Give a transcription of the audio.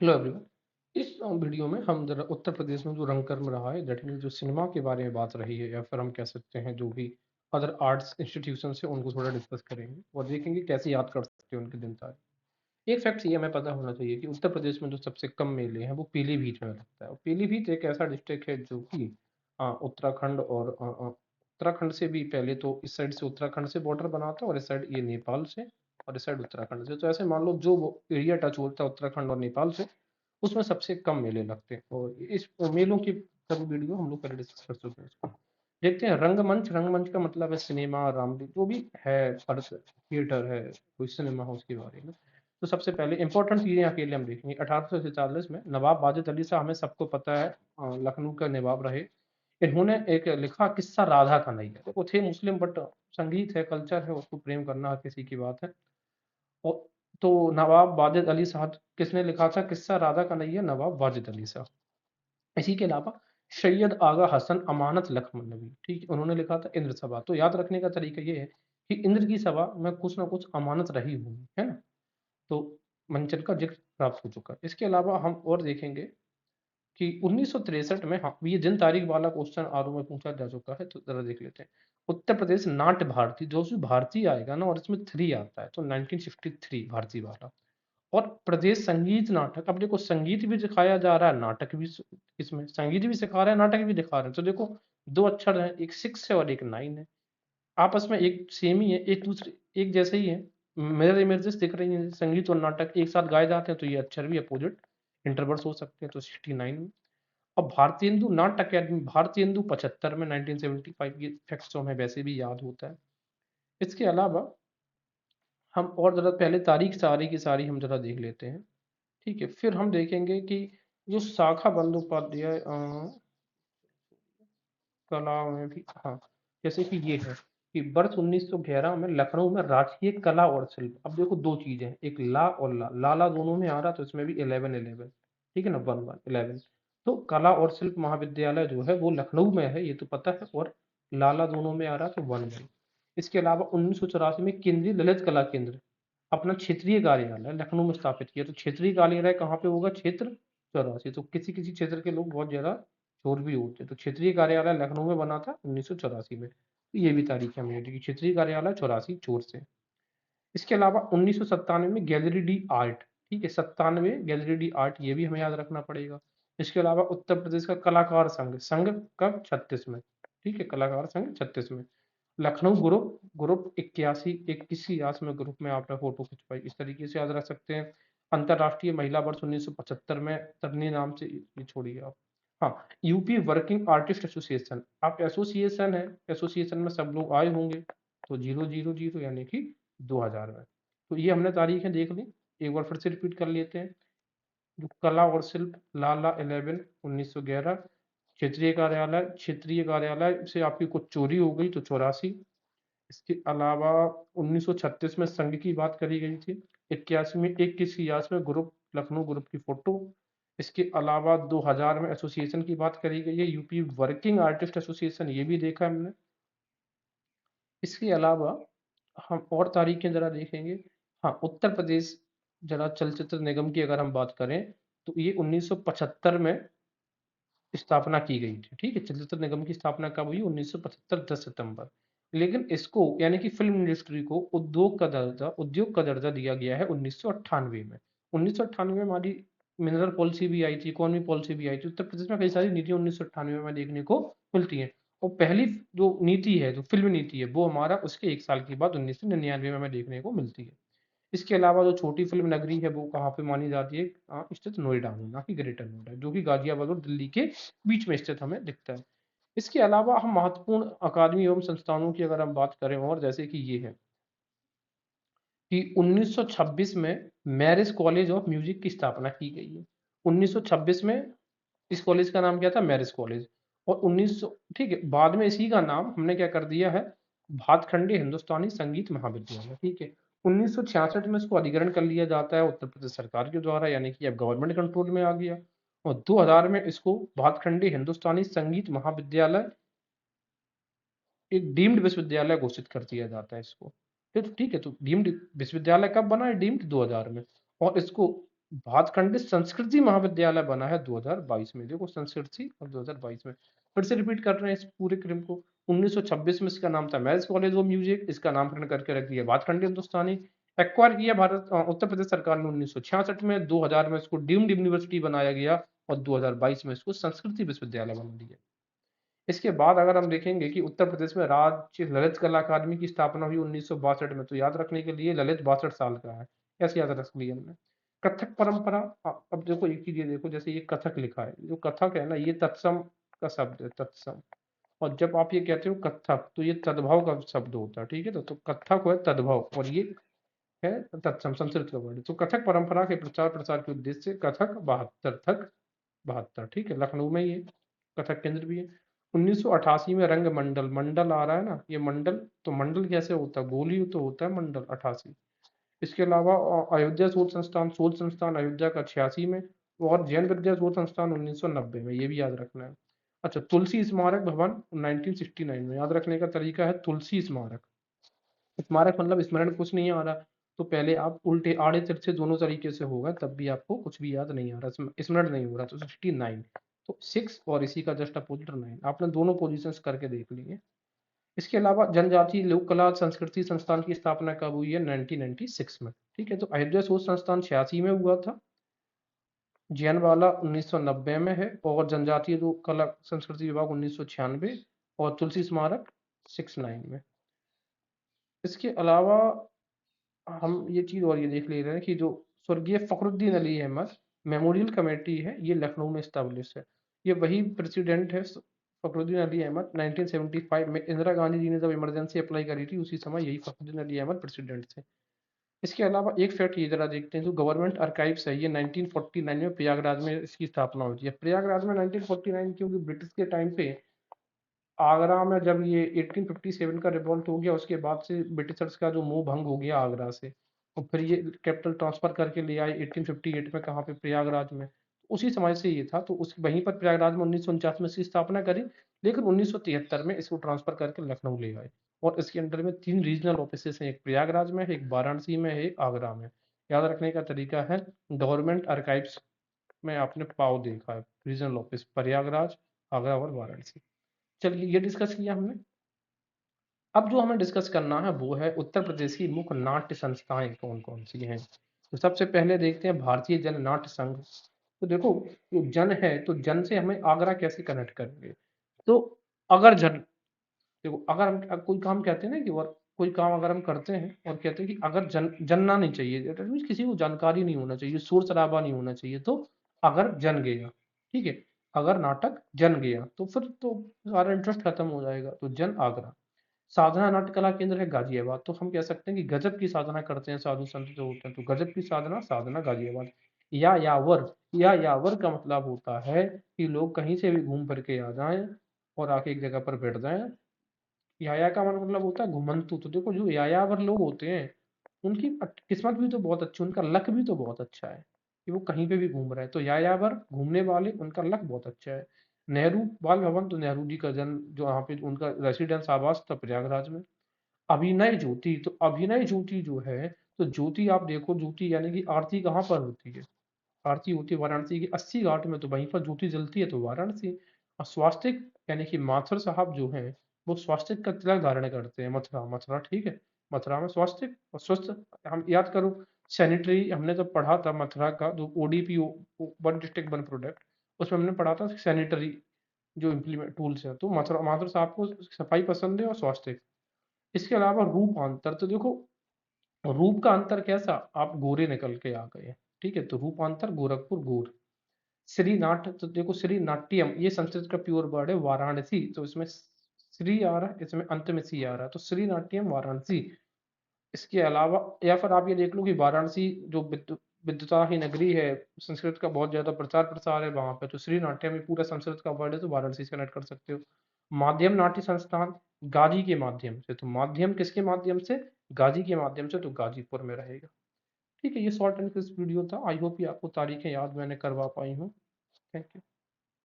Hello everyone. इस video में हम जरा उत्तर प्रदेश में जो रंगकर्म रहा है, दैट मीन्स जो सिनेमा के बारे में बात रही है, या फिर हम कह सकते हैं जो भी अदर आर्ट्स इंस्टीट्यूशन है उनको थोड़ा डिस्कस करेंगे और देखेंगे कैसे याद कर सकते हैं उनके दिन तारीख। एक फैक्ट ये हमें पता होना चाहिए कि उत्तर प्रदेश में जो सबसे कम मेले हैं वो पीलीभीत में लगता है। और पीलीभीत एक ऐसा डिस्ट्रिक्ट है जो कि उत्तराखंड और उत्तराखंड से भी पहले तो इस साइड से उत्तराखंड से बॉर्डर बनाता है और इस साइड ये नेपाल से और इस साइड उत्तराखंड से। तो ऐसे मान लो जो एरिया टच होता है उत्तराखंड और नेपाल से, उसमें सबसे कम मेले लगते हैं। और इस मेलों की सब वीडियो हम लोग पहले डिस्कस कर चुके हैं। इसको देखते हैं। रंगमंच, रंगमंच का मतलब है सिनेमा, रामलीला जो भी है, अर्थ थिएटर है, कोई सिनेमा हो उसके बारे में। तो सबसे पहले इंपॉर्टेंट चीजें अकेले हम देखेंगे। 1847 में नवाब वाजिद अली शाह, हमें सबको पता है, लखनऊ का नवाब रहे। इन्होंने एक लिखा किस्सा राधा कन्हैया। देखो थे मुस्लिम, बट संगीत है, कल्चर है, उसको प्रेम करना हर किसी की बात है। और तो नवाब वाजिद अली शाह, किसने लिखा था किस्सा राधा कन्हैया? नवाब वाजिद अली शाह। इसी के अलावा सैयद आगा हसन अमानत लखनऊ नबी, ठीक है, उन्होंने लिखा था इंद्र सभा। तो याद रखने का तरीका ये है कि इंद्र की सभा में कुछ ना कुछ अमानत रही होगी, है ना। तो मंचन का जिक्र प्राप्त हो चुका है। इसके अलावा हम और देखेंगे कि 1963 में, हाँ ये दिन तारीख वाला क्वेश्चन आर में पूछा जा चुका है, तो जरा देख लेते हैं। उत्तर प्रदेश नाट्य भारती, जो उसमें भारती आएगा ना और इसमें 3 आता है, तो 1953 भारती वाला। और प्रदेश संगीत नाटक, अब देखो संगीत भी दिखाया जा रहा है, नाटक भी इसमें संगीत भी सिखा रहे हैं, नाटक भी दिखा रहे हैं। तो देखो दो अक्षर हैं, एक 6 है और एक 9 है, आपस में एक सेम ही है, एक दूसरे एक जैसे ही है। मिरर इमेजेस दिख रही हैं। संगीत और नाटक एक साथ गाए जाते हैं तो ये अक्षर भी अपोजिट इंटरवर्स हो सकते हैं। तो 69 में। अब भारतीय हिंदू नाट्य अकेडमी, भारतीय हिंदू 75 में, 1975, ये फैक्ट्स तो हमें वैसे भी याद होता है। इसके अलावा हम और जरा पहले तारीख सारी की सारी हम जरा देख लेते हैं, ठीक है। फिर हम देखेंगे कि जो शाखा बंदोपाध्याय कला में भी, हाँ, जैसे कि ये है कि वर्ष 1911 में लखनऊ में राजकीय कला और शिल्प। अब देखो दो चीजें, एक ला और ला, लाला दोनों में आ रहा, तो इसमें भी 11 ठीक है ना, 11 तो कला और शिल्प महाविद्यालय जो है वो लखनऊ में है, ये तो पता है। और लाला दोनों में आ रहा, तो 11। इसके अलावा 1984 में केंद्रीय ललित कला केंद्र अपना क्षेत्रीय कार्यालय लखनऊ में स्थापित किया। तो क्षेत्रीय कार्यालय कहाँ पे होगा? क्षेत्र 84। तो किसी किसी क्षेत्र के लोग बहुत ज्यादा चोर भी होते हैं। तो क्षेत्रीय कार्यालय लखनऊ में बना था 1984 में। तो ये भी तारीख है मेरी कि क्षेत्रीय कार्यालय 84 चोर से। इसके अलावा 1997 में गैलरी डी आर्ट, ठीक है, 97 गैलरी डी आर्ट, ये भी हमें याद रखना पड़ेगा। इसके अलावा उत्तर प्रदेश का कलाकार संघ, संघ कब? 36 में, ठीक है, कलाकार संघ 36 में। लखनऊ ग्रुप, ग्रुप 81 में ग्रुप में आपने फोटो खिंचवाई, इस तरीके से याद रख सकते हैं। अंतरराष्ट्रीय महिला वर्ष 1975 में, तरनी नाम से, ये छोड़िए आप। हाँ, यूपी वर्किंग आर्टिस्ट एसोसिएशन, आप एसोसिएशन है, एसोसिएशन में सब लोग आए होंगे, तो 000 यानी कि 2000 में। तो ये हमने तारीखें देख ली, एक बार फिर से रिपीट कर लेते हैं। जो कला और शिल्प, लाला 11 1911, क्षेत्रीय कार्यालय से आपकी कुछ चोरी हो गई तो 84। इसके अलावा 1936 में संघ की बात करी गई थी। 81 में 21 में ग्रुप, लखनऊ ग्रुप की फोटो। इसके अलावा 2000 में एसोसिएशन की बात करी गई है, यूपी वर्किंग आर्टिस्ट एसोसिएशन, ये भी देखा हमने। इसके अलावा हम और तारीखें जरा देखेंगे। हाँ, उत्तर प्रदेश जरा चलचित्र निगम की अगर हम बात करें, तो ये 1975 में स्थापना की गई थी, ठीक है। चलचित्र निगम की स्थापना कब हुई? 1975, 10 सितंबर। लेकिन इसको यानी कि फिल्म इंडस्ट्री को उद्योग का दर्जा दिया गया है 1998 में। 1998 में हमारी मिनरल पॉलिसी भी आई थी, इकोनॉमी पॉलिसी भी आई थी। उत्तर प्रदेश में कई सारी नीतियां 1998 में देखने को मिलती हैं। और पहली जो नीति है, जो फिल्म नीति है, वो हमारा उसके एक साल के बाद 1999 में हमें देखने को मिलती है। इसके अलावा जो छोटी फिल्म नगरी है वो कहाँ पे मानी जाती है? स्थित नोएडा में, ना कि ग्रेटर नोएडा, जो कि गाजियाबाद और दिल्ली के बीच में स्थित हमें दिखता है। इसके अलावा हम महत्वपूर्ण अकादमी एवं संस्थानों की अगर हम बात करें, और जैसे कि ये है कि 1926 में मैरिज कॉलेज ऑफ म्यूजिक की स्थापना की गई है। 1926 में इस कॉलेज का नाम क्या था? Marriage college. और 1900, ठीक है, बाद में इसी का नाम हमने क्या कर दिया है? भातखंडे हिंदुस्तानी संगीत महाविद्यालय, ठीक है। 1966 में इसको अधिग्रहण कर लिया जाता है उत्तर प्रदेश सरकार के द्वारा, यानी कि अब गवर्नमेंट कंट्रोल में आ गया। और 2000 में इसको भातखंडे हिंदुस्तानी संगीत महाविद्यालय, एक डीम्ड विश्वविद्यालय घोषित कर दिया जाता है इसको। ठीक है, तो डीम्ड विश्वविद्यालय कब बना है? डीम्ड 2000 में। और इसको भातखंडे संस्कृति महाविद्यालय बना है 2022 में। देखो संस्कृति और 2022 में फिर से रिपीट कर रहे हैं इस पूरे क्रम को। 1926 में इसका नाम था मैरिज कॉलेज ऑफ म्यूजिक, इसका नामकरण करके रख दिया भातखंडे हिंदुस्तानी। एक्वायर किया उत्तर प्रदेश सरकार ने 1966 में। 2000 में इसको डीम्ड यूनिवर्सिटी बनाया गया और 2022 में इसको संस्कृति विश्वविद्यालय बना दिया। इसके बाद अगर हम देखेंगे कि उत्तर प्रदेश में राज्य ललित कला अकादमी की स्थापना हुई 1962 में, तो याद रखने के लिए ललित 62 साल का है, कैसे याद रख लिया हमने। कथक परंपरा, अब देखो एक चीज ये देखो, जैसे ये कथक लिखा है, जो कथक है ना ये तत्सम का शब्द है, तत्सम। और जब आप ये कहते हो कथक तो ये तद्भव का शब्द होता है, ठीक है। तो कथक है तद्भव और ये है तत्सम, संस्कृत का वर्ड। तो कथक परंपरा के प्रचार प्रसार के उद्देश्य से कथक 72 थक 72, ठीक है, लखनऊ में ये कथक केंद्र भी है। 1988 में रंग मंडल, मंडल आ रहा है ना, ये मंडल, तो मंडल कैसे होता है, गोली तो होता है मंडल 88। इसके अलावा अयोध्या शोध संस्थान अयोध्या का 86 में, और जैन विद्या शोध संस्थान 1990 में, ये भी याद रखना है। अच्छा, तुलसी स्मारक भवन 1969 में, याद रखने का तरीका है तुलसी स्मारक। स्मारक मतलब स्मरण कुछ नहीं आ रहा, तो पहले आप उल्टे आड़े तिरछे दोनों तरीके से होगा, तब भी आपको कुछ भी याद नहीं आ रहा, स्मरण नहीं हो रहा, तो 69। तो 6 और इसी का जस्ट अपोजिट 9, आपने दोनों पोजीशंस करके देख लिए। इसके अलावा जनजातीय लोक कला संस्कृति संस्थान की स्थापना कब हुई है, 1996 में, ठीक है। तो अयोध्या शोध संस्थान 86 में हुआ था, जैन वाला 1990 में है, और जनजातीय लोक कला संस्कृति विभाग 1996, और तुलसी स्मारक 69 में। इसके अलावा हम ये चीज और ये देख ले रहे हैं कि जो स्वर्गीय फखरुद्दीन अली अहमद मेमोरियल कमेटी है, ये लखनऊ में स्टैब्लिश है। ये वही प्रेसिडेंट है फखरुद्दीन अली अहमद। 1975 में इंदिरा गांधी जी ने जब इमरजेंसी अप्लाई करी थी, उसी समय यही फखरुद्दीन अली अहमद प्रेसिडेंट थे। इसके अलावा एक फैक्ट ये जरा देखते हैं, जो गवर्नमेंट आर्काइव्स है, ये 1949 में प्रयागराज में इसकी स्थापना होती है। प्रयागराज में 1949 क्योंकि ब्रिटिश के टाइम पे आगरा में जब ये 1857 का रिवॉल्ट हो गया, उसके बाद से ब्रिटिशर्स का जो मोह भंग हो गया आगरा से, और फिर ये कैपिटल ट्रांसफर करके ले आए 1858 में, कहाँ पे, प्रयागराज में। उसी समय से ये था, तो उस वहीं पर प्रयागराज में 1949 में इसकी स्थापना करी। लेकिन 1973 में इसको ट्रांसफर करके लखनऊ ले आए, और इसके अंडर में 3 रीजनल ऑफिस हैं, एक प्रयागराज में है, एक वाराणसी में है, एक आगरा में। याद रखने का तरीका है, गवर्नमेंट आर्काइव्स में आपने पाव देखा है, रीजनल ऑफिस प्रयागराज, आगरा और वाराणसी। चलिए ये डिस्कस किया हमने। अब जो हमें डिस्कस करना है वो है उत्तर प्रदेश की मुख्य नाट्य संस्थाएं कौन कौन सी हैं। तो सबसे पहले देखते हैं भारतीय जन नाट्य संघ। तो देखो, जो जन है, तो जन से हमें आगरा कैसे कनेक्ट करेंगे। तो अगर जन, देखो अगर हम कोई काम कहते हैं ना कि, और कोई काम अगर हम करते हैं और कहते हैं कि अगर जनना नहीं चाहिए, that means किसी को जानकारी नहीं होना चाहिए, शोर शराबा नहीं होना चाहिए, तो अगर जन गया, ठीक है। अगर नाटक जन गया तो फिर तो सारा इंटरेस्ट खत्म हो जाएगा, तो जन आगरा। साधना नाट्य कला केंद्र है गाजियाबाद, तो हम कह सकते हैं कि गजब की साधना करते हैं साधु संत जो होते हैं, तो गजब की साधना, साधना गाजियाबाद। यावर, या यावर का मतलब होता है कि लोग कहीं से भी घूम फिर के आ जाएं और आके एक जगह पर बैठ जाएं। याया का मतलब होता है घुमंतु। तो देखो, जो यायावर लोग होते हैं उनकी किस्मत भी तो बहुत अच्छी, उनका लक भी तो बहुत अच्छा है कि वो कहीं पे भी घूम रहे हैं। तो यायावर घूमने वाले, उनका लक बहुत अच्छा है। नेहरू बाल भवन, तो नेहरू जी का जन्म, जो वहाँ पे उनका रेसिडेंस आवास था, प्रयागराज में। अभिनय ज्योति, तो अभिनय ज्योति जो है, तो ज्योति आप देखो, ज्योति यानी कि आरती कहाँ पर होती है, आरती होती है वाराणसी की 80 घाट में, तो वहीं पर ज्योति जलती है, तो वाराणसी। और स्वास्तिक यानी कि माथुर साहब जो हैं, वो स्वास्तिक का तिलक धारण करते हैं, मथुरा, मथुरा, ठीक है। मथुरा में स्वास्तिक और स्वस्थ, हम याद करो सैनिटरी, हमने जब पढ़ा था मथुरा का जो ODP, one district one product, उसमें हमने पढ़ा था सैनिटरी जो इम्प्लीमेंट टूल्स है, तो मथुरा, माथुर साहब को सफाई पसंद है और स्वास्तिक। इसके अलावा रूपांतर, तो देखो रूप का अंतर कैसा, आप गोरे निकल के आ गए, ठीक है। तो रूपांतर गोरखपुर गोर। श्री नाट, तो देखो श्री नाट्यम, ये संस्कृत का प्योर वर्ड है, वाराणसी, तो इसमें श्री आ रहा है, इसमें अंत में सी आ रहा है, तो श्री नाट्यम वाराणसी। इसके अलावा या फिर आप ये देख लो कि वाराणसी जो विद्वता की नगरी है, संस्कृत का बहुत ज्यादा प्रचार प्रसार है वहां पे, तो श्री नाट्यम में पूरा संस्कृत का वर्ड है, तो वाराणसी से कनेक्ट कर सकते हो। माध्यम नाट्य संस्थान गाजी के माध्यम से, तो माध्यम किसके माध्यम से, गाजी के माध्यम से, तो गाजीपुर में रहेगा। ठीक है, ये शॉर्ट एंड क्रिस्प वीडियो था। आई होप ये आपको तारीखें याद मैंने करवा पाई हूँ। Thank you.